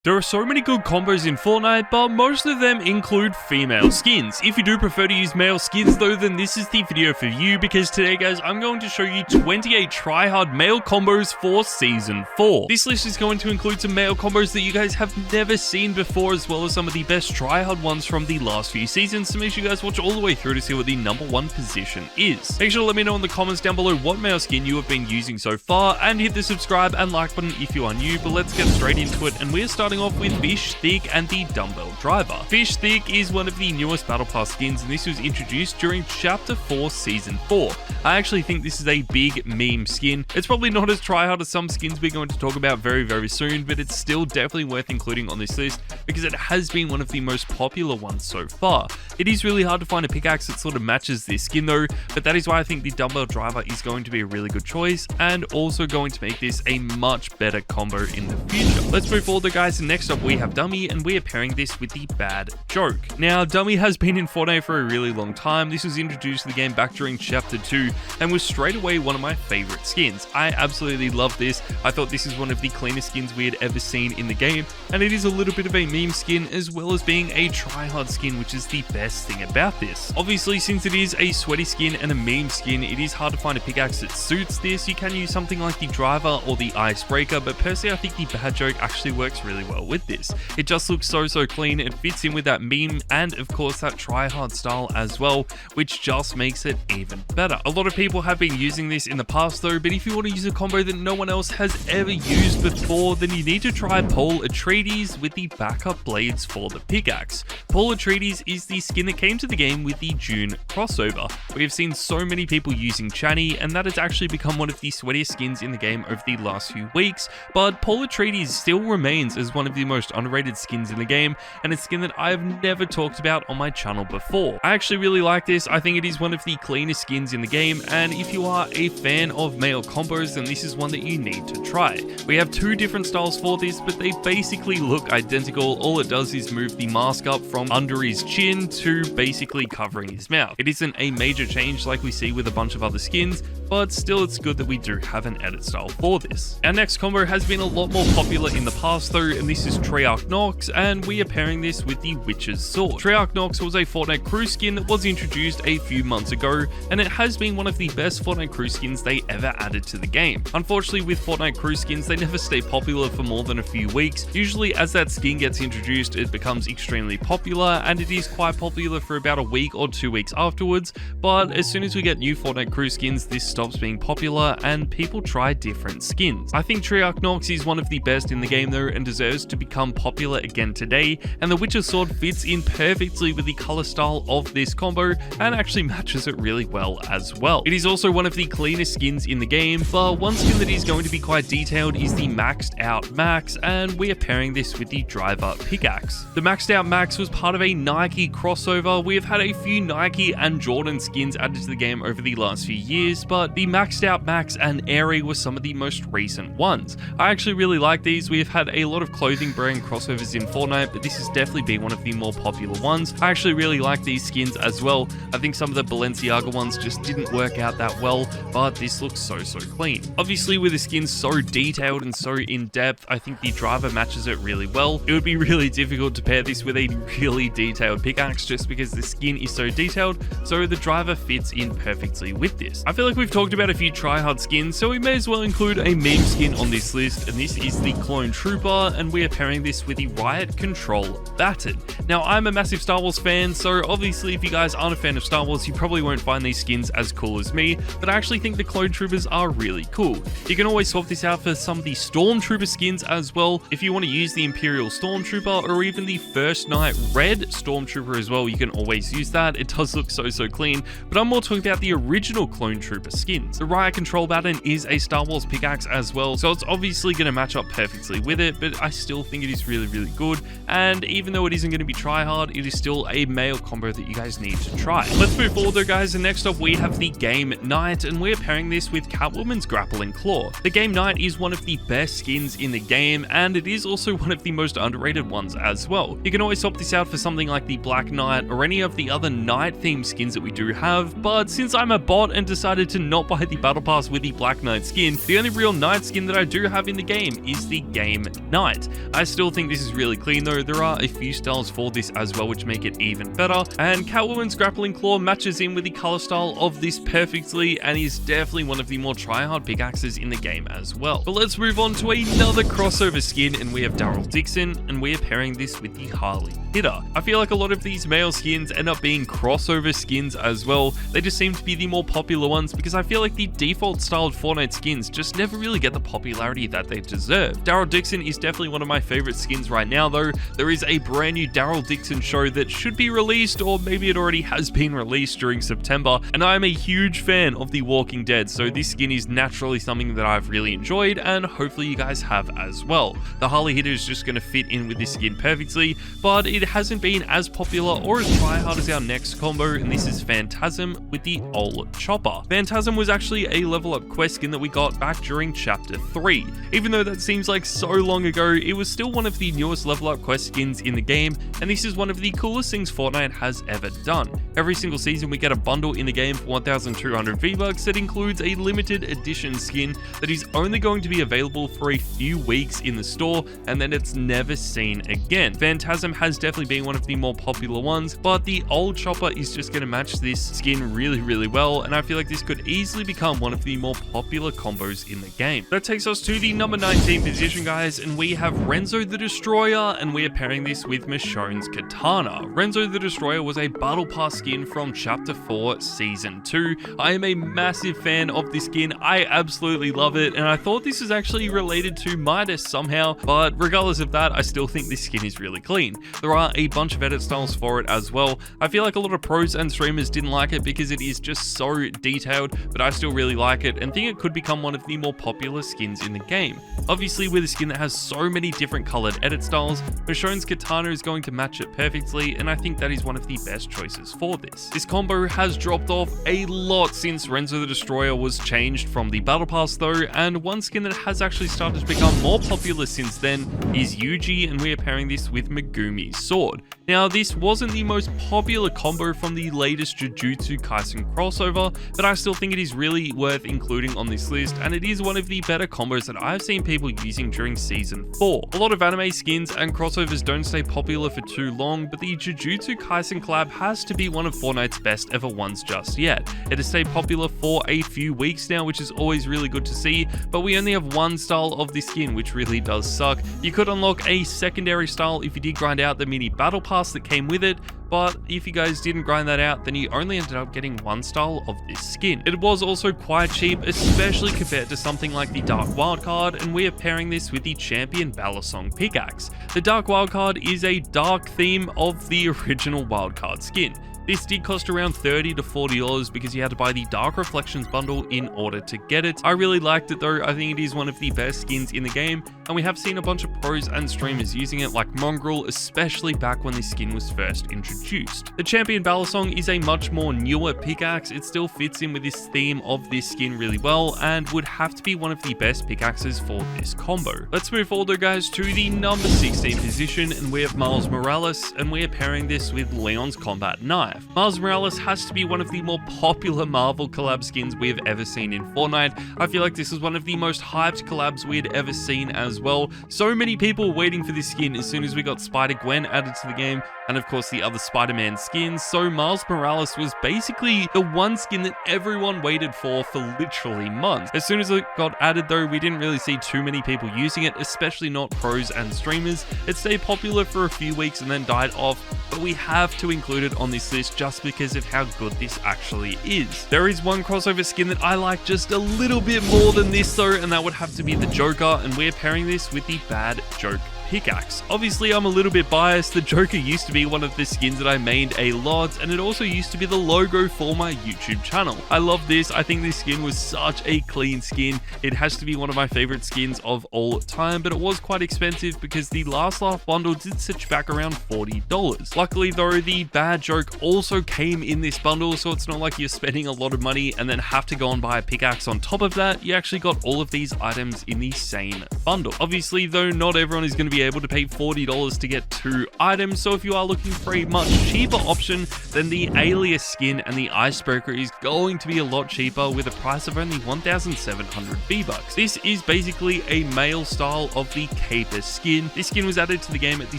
There are so many good combos in Fortnite, but most of them include female skins. If you do prefer to use male skins though, then this is the video for you, because today guys, I'm going to show you 28 tryhard male combos for Season 4. This list is going to include some male combos that you guys have never seen before, as well as some of the best tryhard ones from the last few seasons, so make sure you guys watch all the way through to see what the #1 position is. Make sure to let me know in the comments down below what male skin you have been using so far, and hit the subscribe and like button if you are new, but let's get straight into it, and we're starting off with Bistig and the Dumbbell Driver. Bistig is one of the newest Battle Pass skins, and this was introduced during Chapter 4 Season 4. I actually think this is a big meme skin. It's probably not as tryhard as some skins we're going to talk about very soon, but it's still definitely worth including on this list because it has been one of the most popular ones so far. It is really hard to find a pickaxe that sort of matches this skin though, but that is why I think the Dumbbell Driver is going to be a really good choice, and also going to make this a much better combo in the future. Let's move forward though guys, and next up we have Dummy, and we are pairing this with the Bad Joke. Now, Dummy has been in Fortnite for a really long time. This was introduced to the game back during Chapter 2 and was straight away one of my favorite skins. I absolutely love this. I thought this is one of the cleanest skins we had ever seen in the game, and it is a little bit of a meme skin as well as being a tryhard skin, which is the best thing about this. Obviously, since it is a sweaty skin and a meme skin, it is hard to find a pickaxe that suits this. You can use something like the Driver or the Icebreaker, but personally I think the Bad Joke actually works really well with this. It just looks so clean. It fits in with that meme and of course that tryhard style as well, which just makes it even better. A lot of people have been using this in the past though, but if you want to use a combo that no one else has ever used before, then you need to try Paula Treaty with the backup blades for the pickaxe. Paula Treaty is the skin that came to the game with the June crossover. We have seen so many people using Chani, and that has actually become one of the sweatiest skins in the game over the last few weeks, but Paula Treaty still remains as one of the most underrated skins in the game, and a skin that I have never talked about on my channel before. I actually really like this. I think it is one of the cleanest skins in the game, and if you are a fan of male combos, then this is one that you need to try. We have two different styles for this, but they basically look identical. All it does is move the mask up from under his chin to basically covering his mouth. It isn't a major change like we see with a bunch of other skins, but still it's good that we do have an edit style for this. Our next combo has been a lot more popular in the past though, and this is Treyarch Knocks, and we are pairing this with the Witch's Sword. Treyarch Knocks was a Fortnite crew skin that was introduced a few months ago, and it has been one of the best Fortnite crew skins they ever added to the game. Unfortunately, with Fortnite crew skins, they never stay popular for more than a few weeks. Usually as that skin gets introduced, it becomes extremely popular, and it is quite popular for about a week or 2 weeks afterwards, but as soon as we get new Fortnite crew skins, this stops being popular and people try different skins. I think Treyarch Knocks is one of the best in the game though, and deserves to become popular again today, and the Witch's Sword fits in perfectly with the color style of this combo and actually matches it really well as well. It is also one of the cleanest skins in the game, but one skin that is going to be quite detailed is the Maxed Out Max, and we are pairing this with the Driver Pickaxe. The Maxed Out Max was part of a Nike crossover. We have had a few Nike and Jordan skins added to the game over the last few years, but the Maxed Out Max and Airy were some of the most recent ones. I actually really like these. We have had a lot of clothing brand crossovers in Fortnite, but this has definitely been one of the more popular ones. I actually really like these skins as well. I think some of the Balenciaga ones just didn't work out that well, but this looks so clean. Obviously with the skin so detailed and so in-depth, I think the Driver matches it really well. It would be really difficult to pair this with a really detailed pickaxe just because the skin is so detailed, so the Driver fits in perfectly with this. I feel like we've talked about a few tryhard skins, so we may as well include a meme skin on this list, and this is the Clone Trooper, and we are pairing this with the Riot Control Battered. Now, I'm a massive Star Wars fan, so obviously if you guys aren't a fan of Star Wars, you probably won't find these skins as cool as me, but I actually think the Clone Troopers are really cool. You can always swap this out for some of the Stormtrooper skins as well. If you want to use the Imperial Stormtrooper or even the First Night Red Stormtrooper as well, you can always use that. It does look so clean, but I'm more talking about the original Clone Trooper skins. The Riot Control Baton is a Star Wars pickaxe as well, so it's obviously going to match up perfectly with it, but I still think it is really good, and even though it isn't going to be tryhard, it is still a male combo that you guys need to try. Let's move forward though guys, and next up we have the Game Knight, and we're pairing this with Catwoman's Grappling Claw. The Game Knight is one of the best skins in the game, and it is also one of the most underrated ones as well. You can always swap this out for something like the Black Knight or any of the other Knight themed skins that we do have, but since I'm a bot and decided to not buy the Battle Pass with the Black Knight skin, the only real Knight skin that I do have in the game is the Game Knight. I still think this is really clean though. There are a few styles for this as well which make it even better, and Catwoman's grappling claw matches in with the color style of this perfectly and is definitely one of the more try-hard pickaxes in the game as well. But let's move on to another crossover skin, and we have Daryl Dixon, and we are pairing this with the Harley Hitter. I feel like a lot of these male skins end up being crossover skins as well. They just seem to be the more popular ones because I feel like the default styled Fortnite skins just never really get the popularity that they deserve. Daryl Dixon is definitely one of my favorite skins right now though. There is a brand new Daryl Dixon show that should be released, or maybe it already has been released during September, and I am a huge fan of The Walking Dead, so this skin is naturally something that I've really enjoyed and hopefully you guys have as well. The Harley Hitter is just going to fit in with this skin perfectly, but it hasn't been as popular or as try-hard as our next combo, and this is Phantasm with the old Chopper. Phantasm was actually a level up quest skin that we got back during Chapter 3. Even though that seems like so long ago, it was still one of the newest level up quest skins in the game, and this is one of the coolest things Fortnite has ever done. Every single season we get a bundle in the game for 1,200 V-Bucks that includes a limited edition skin that is only going to be available for a few weeks in the store, and then it's never seen again. Phantasm has definitely been one of the more popular ones, but the old Chopper is just going to match this skin really well, and I feel like this could easily become one of the more popular combos in the game. That takes us to the number 19 position, guys, and we have Renzo the Destroyer, and we are pairing this with Michonne's Katana. Renzo the Destroyer was a Battle Pass skin from Chapter 4 Season 2. I am a massive fan of this skin. I absolutely love it, and I thought this was actually related to Midas somehow, but regardless of that, I still think this skin is really clean. There are a bunch of edit styles for it as well. I feel like a lot of pros and streamers didn't like it because it is just so detailed, but I still really like it and think it could become one of the more popular skins in the game. Obviously, with a skin that has so many different colored edit styles, Michonne's Katana is going to match it perfectly, and I think that is one of the best choices for this. This combo has dropped off a lot since Renzo the Destroyer was changed from the Battle Pass though, and one skin that has actually started to become more popular since then is Yuji, and we are pairing this with Megumi's sword. Now, this wasn't the most popular combo from the latest Jujutsu Kaisen crossover, but I still think it is really worth including on this list, and it is one of the better combos that I've seen people using during Season 4. A lot of anime skins and crossovers don't stay popular for too long, but the Jujutsu Kaisen collab has to be one of Fortnite's best ever ones just yet. It has stayed popular for a few weeks now, which is always really good to see, but we only have one style of this skin, which really does suck. You could unlock a secondary style if you did grind out the mini battle pass that came with it, but if you guys didn't grind that out, then you only ended up getting one style of this skin. It was also quite cheap, especially compared to something like the Dark Wildcard, and we are pairing this with the Champion Balasong pickaxe. The Dark Wildcard is a dark theme of the original Wildcard skin. This did cost around $30 to $40 because you had to buy the Dark Reflections bundle in order to get it. I really liked it though. I think it is one of the best skins in the game, and we have seen a bunch of pros and streamers using it, like Mongrel, especially back when this skin was first introduced. The Champion Balasong is a much more newer pickaxe. It still fits in with this theme of this skin really well and would have to be one of the best pickaxes for this combo. Let's move forward though, guys, to the number 16 position, and we have Miles Morales, and we are pairing this with Leon's Combat Knife. Miles Morales has to be one of the more popular Marvel collab skins we have ever seen in Fortnite. I feel like this is one of the most hyped collabs we had ever seen as well. So many people waiting for this skin as soon as we got Spider-Gwen added to the game, and of course the other Spider-Man skins. So Miles Morales was basically the one skin that everyone waited for literally months. As soon as it got added though, we didn't really see too many people using it, especially not pros and streamers. It stayed popular for a few weeks and then died off, but we have to include it on this list just because of how good this actually is. There is one crossover skin that I like just a little bit more than this though, and that would have to be the Joker, and we're pairing this with the Bad Joke pickaxe. Obviously, I'm a little bit biased. The Joker used to be one of the skins that I mained a lot, and it also used to be the logo for my YouTube channel. I love this. I think this skin was such a clean skin. It has to be one of my favorite skins of all time, but it was quite expensive because the Last Laugh bundle did sit back around $40. Luckily though, the Bad Joke also came in this bundle, so it's not like you're spending a lot of money and then have to go and buy a pickaxe on top of that. You actually got all of these items in the same bundle. Obviously though, not everyone is going to be be able to pay $40 to get 2 items, so if you are looking for a much cheaper option, then the alias skin and the icebreaker is going to be a lot cheaper with a price of only 1,700 V-Bucks. This is basically a male style of the Caper skin. This skin was added to the game at the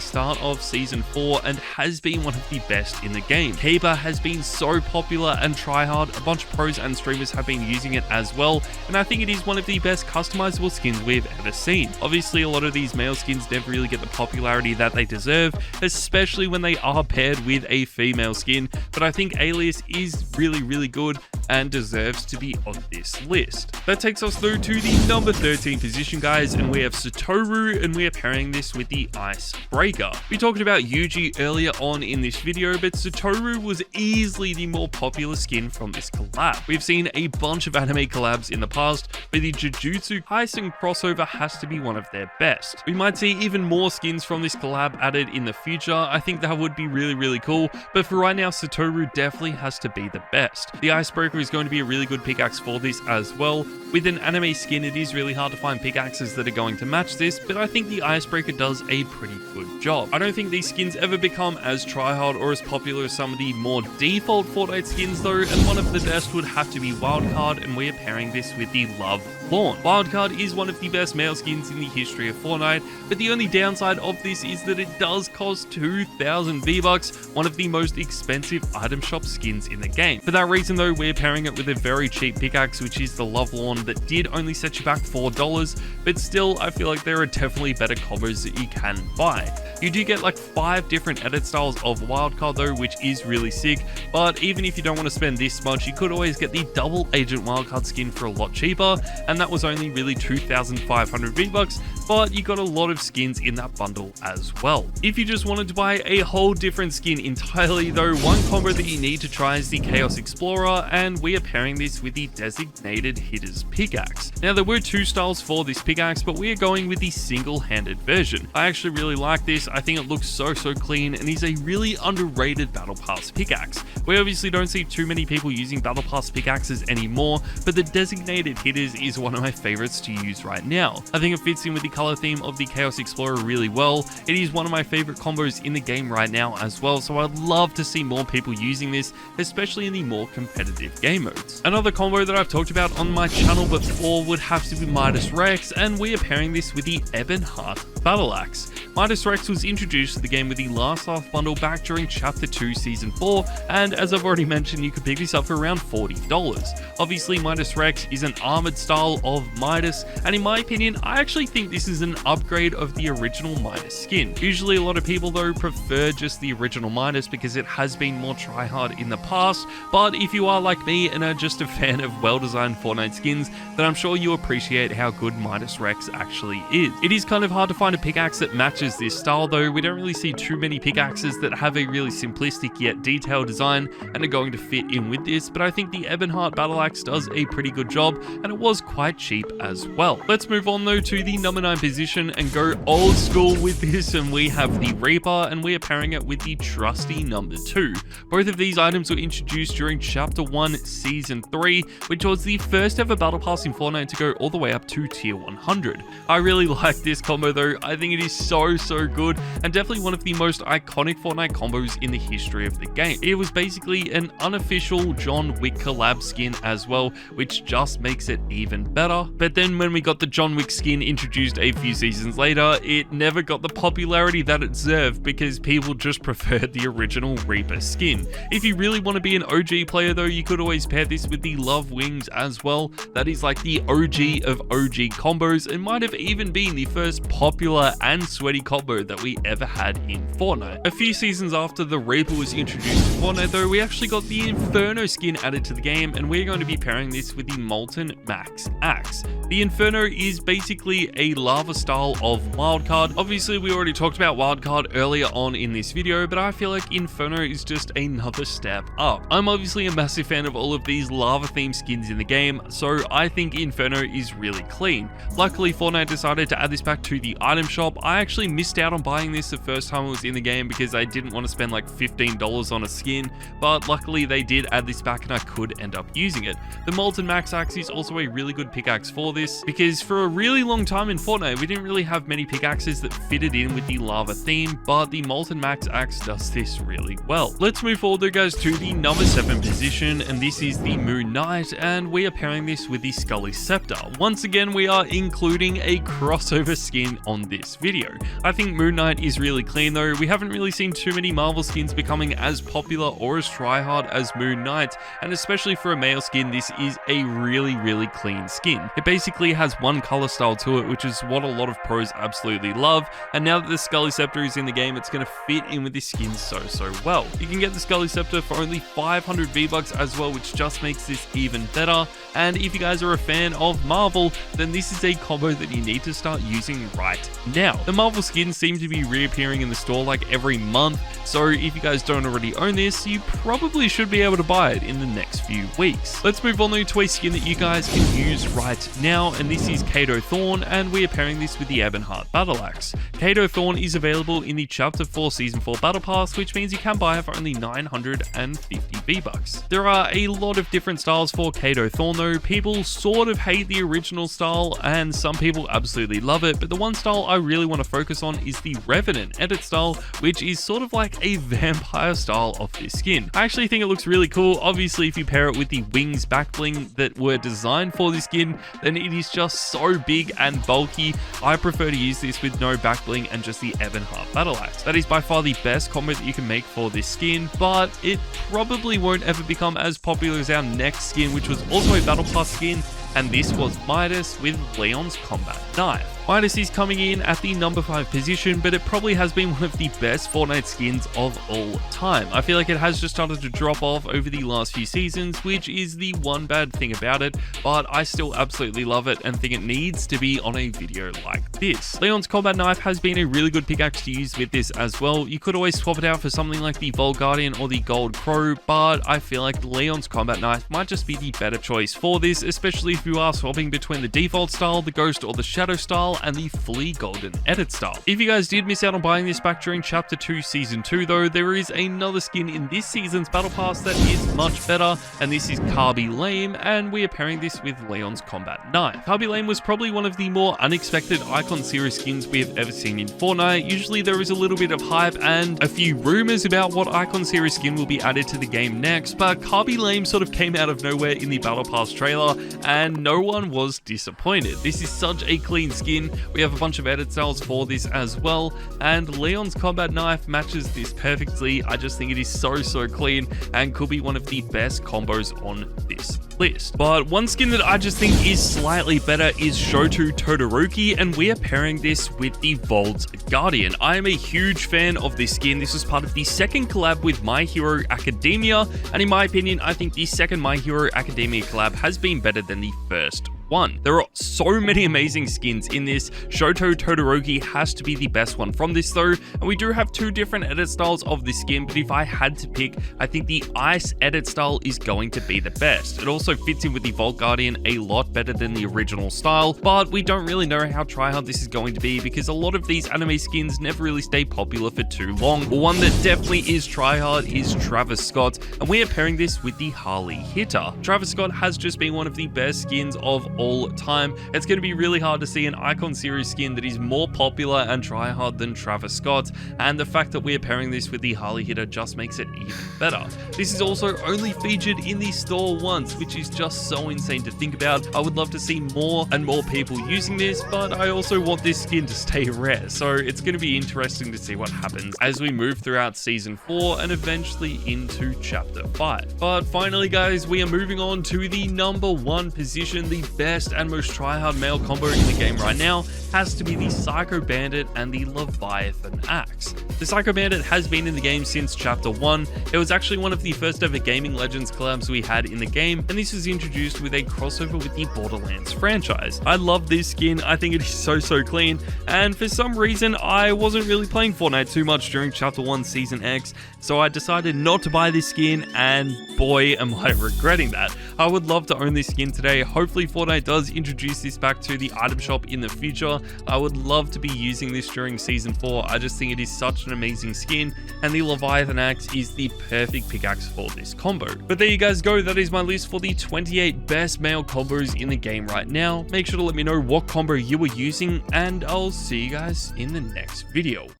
start of Season 4 and has been one of the best in the game. Caper has been so popular and TRYHARD, a bunch of pros and streamers have been using it as well, and I think it is one of the best customizable skins we've ever seen. Obviously, a lot of these male skins never really get the popularity that they deserve, especially when they are paired with a female skin, but I think Alias is really good and deserves to be on this list. That takes us through to the number 13 position, guys, and we have Satoru, and we are pairing this with the Icebreaker. We talked about Yuji earlier on in this video, but Satoru was easily the more popular skin from this collab. We've seen a bunch of anime collabs in the past, but the Jujutsu Kaisen crossover has to be one of their best. We might see even more skins from this collab added in the future. I think that would be really cool, but for right now, Satoru definitely has to be the best. The Icebreaker is going to be a really good pickaxe for this as well. With an anime skin, it is really hard to find pickaxes that are going to match this, but I think the Icebreaker does a pretty good job. I don't think these skins ever become as tryhard or as popular as some of the more default Fortnite skins though, and one of the best would have to be Wildcard, and we are pairing this with the Love Lawn. Wildcard is one of the best male skins in the history of Fortnite, but the only downside of this is that it does cost 2,000 V-Bucks, one of the most expensive item shop skins in the game. For that reason though, we're pairing it with a very cheap pickaxe, which is the Love Lawn, that did only set you back $4, but still I feel like there are definitely better combos that you can buy. You do get like 5 different edit styles of Wildcard though, which is really sick, but even if you don't want to spend this much, you could always get the Double Agent Wildcard skin for a lot cheaper, and that was only really 2,500 V-Bucks, but you got a lot of skins in that bundle as well. If you just wanted to buy a whole different skin entirely though, one combo that you need to try is the Chaos Explorer, and we are pairing this with the Designated Hitter's Pickaxe. Now there were 2 styles for this pickaxe, but we are going with the single-handed version. I actually really like this. I think it looks so clean and is a really underrated Battle Pass pickaxe. We obviously don't see too many people using Battle Pass pickaxes anymore, but the Designated Hitters is one of my favorites to use right now. I think it fits in with the color theme of the Chaos Explorer really well. It is one of my favorite combos in the game right now as well, so I'd love to see more people using this, especially in the more competitive game modes. Another combo that I've talked about on my channel before would have to be Midas Rex, and we are pairing this with the Ebon Heart Battle Axe. Midas Rex was introduced to the game with the Last Half bundle back during Chapter 2 Season 4, and as I've already mentioned, you could pick this up for around $40. Obviously, Midas Rex is an armored style of Midas, and in my opinion, I actually think this is an upgrade of the original Midas skin. Usually, a lot of people though prefer just the original Midas because it has been more tryhard in the past, but if you are like me and are just a fan of well-designed Fortnite skins, then I'm sure you appreciate how good Midas Rex actually is. It is kind of hard to find a pickaxe that matches this style though. We don't really see too many pickaxes that have a really simplistic yet detailed design and are going to fit in with this, but I think the Ebonheart Battle Axe does a pretty good job, and it was quite cheap as well. Let's move on though to the number 9 position and go old school with this, and we have the Reaper, and we are pairing it with the trusty number 2. Both of these items were introduced during Chapter 1 Season 3, which was the first ever Battle Pass in Fortnite to go all the way up to Tier 100. I really like this combo though. I think it is so good, and definitely one of the most iconic Fortnite combos in the history of the game. It was basically an unofficial John Wick collab skin as well, which just makes it even better. But then when we got the John Wick skin introduced a few seasons later, it never got the popularity that it deserved because people just preferred the original Reaper skin. If you really want to be an OG player though, you could always pair this with the Love Wings as well. That is like the OG of OG combos, and might have even been the first popular and sweaty combo that we ever had in Fortnite. A few seasons after the Reaper was introduced to Fortnite though, we actually got the Inferno skin added to the game, and we're going to be pairing this with the Molten Max Axe. The Inferno is basically a lava style of Wildcard. Obviously, we already talked about Wildcard earlier on in this video, but I feel like Inferno is just another step up. I'm obviously a massive fan of all of these lava themed skins in the game, so I think Inferno is really clean. Luckily, Fortnite decided to add this back to the item shop. I actually missed out on buying this the first time it was in the game because I didn't want to spend like $15 on a skin, but luckily they did add this back and I could end up using it. The Molten Max Axe is also a really good pickaxe for this, because for a really long time in Fortnite we didn't really have many pickaxes that fitted in with the lava theme, but the Molten Max Axe does this really well. Let's move forward though guys to the number 7 position, and this is the Moon Knight, and we are pairing this with the Scully Scepter. Once again we are including a crossover skin on this video. I think Moon Knight is really clean though. We haven't really seen too many Marvel skins becoming as popular or as tryhard as Moon Knight, and especially for a male skin this is a really clean skin. It basically has one color style to it, which is what a lot of pros absolutely love, and now that the Scully Scepter is in the game, it's going to fit in with this skin so well. You can get the Scully Scepter for only 500 V-Bucks as well, which just makes this even better. And if you guys are a fan of Marvel, then this is a combo that you need to start using right now. The Marvel skins seem to be reappearing in the store like every month, so if you guys don't already own this, you probably should be able to buy it in the next few weeks. Let's move on to a skin that you guys can use right now, and this is Kato Thorne, and we are pairing this with the Ebonheart Battle Axe. Kato Thorne is available in the Chapter 4 Season 4 Battle Pass, which means you can buy it for only 950 V-Bucks. There are a lot of different styles for Kato Thorne though. People sort of hate the original style, and some people absolutely love it, but the one style I really want to focus on is the Revenant edit style, which is sort of like a vampire style of this skin. I actually think it looks really cool. Obviously, if you pair it with the wings back bling that were designed for this skin, then it is just so big and bulky. I prefer to use this with no back bling and just the Ebonheart Battle Axe. That is by far the best combo that you can make for this skin, but it probably won't ever become as popular as our next skin, which was also a Battle Pass skin, and this was Midas with Leon's Combat Knife. Midas is coming in at the number 5 position, but it probably has been one of the best Fortnite skins of all time. I feel like it has just started to drop off over the last few seasons, which is the one bad thing about it, but I still absolutely love it and think it needs to be on a video like this. Leon's Combat Knife has been a really good pickaxe to use with this as well. You could always swap it out for something like the Vault Guardian or the Gold Crow, but I feel like Leon's Combat Knife might just be the better choice for this, especially if you are swapping between the default style, the Ghost or the Shadow style, and the fully golden edit style. If you guys did miss out on buying this back during Chapter 2 Season 2 though, there is another skin in this season's Battle Pass that is much better, and this is Carby Lame, and we are pairing this with Leon's Combat Knife. Carby Lame was probably one of the more unexpected Icon Series skins we have ever seen in Fortnite. Usually there is a little bit of hype and a few rumors about what Icon Series skin will be added to the game next, but Carby Lame sort of came out of nowhere in the Battle Pass trailer, and no one was disappointed. This is such a clean skin. We have a bunch of edit styles for this as well, and Leon's Combat Knife matches this perfectly. I just think it is so clean and could be one of the best combos on this list. But one skin that I just think is slightly better is Shoto Todoroki, and we are pairing this with the Vault Guardian. I am a huge fan of this skin. This was part of the second collab with My Hero Academia, and in my opinion, I think the second My Hero Academia collab has been better than the first one. There are so many amazing skins in this. Shoto Todoroki has to be the best one from this though, and we do have two different edit styles of this skin, but if I had to pick, I think the Ice edit style is going to be the best. It also fits in with the Vault Guardian a lot better than the original style, but we don't really know how tryhard this is going to be because a lot of these anime skins never really stay popular for too long. One that definitely is tryhard is Travis Scott, and we are pairing this with the Harley Hitter. Travis Scott has just been one of the best skins of all time. It's going to be really hard to see an Icon Series skin that is more popular and tryhard than Travis Scott, and the fact that we are pairing this with the Harley Hitter just makes it even better. This is also only featured in the store once, which is just so insane to think about. I would love to see more and more people using this, but I also want this skin to stay rare, so it's going to be interesting to see what happens as we move throughout Season 4 and eventually into Chapter 5. But finally guys, we are moving on to the number 1 position, the best and most tryhard male combo in the game right now has to be the Psycho Bandit and the Leviathan Axe. The Psycho Bandit has been in the game since Chapter 1. It was actually one of the first ever Gaming Legends collabs we had in the game, and this was introduced with a crossover with the Borderlands franchise. I love this skin. I think it is so clean, and for some reason I wasn't really playing Fortnite too much during Chapter 1 Season X, so I decided not to buy this skin, and boy am I regretting that. I would love to own this skin today. Hopefully Fortnite does introduce this back to the item shop in the future, I would love to be using this during Season 4. I just think it is such an amazing skin, and the Leviathan Axe is the perfect pickaxe for this combo. But there you guys go, that is my list for the 28 best male combos in the game right now. Make sure to let me know what combo you were using, and I'll see you guys in the next video.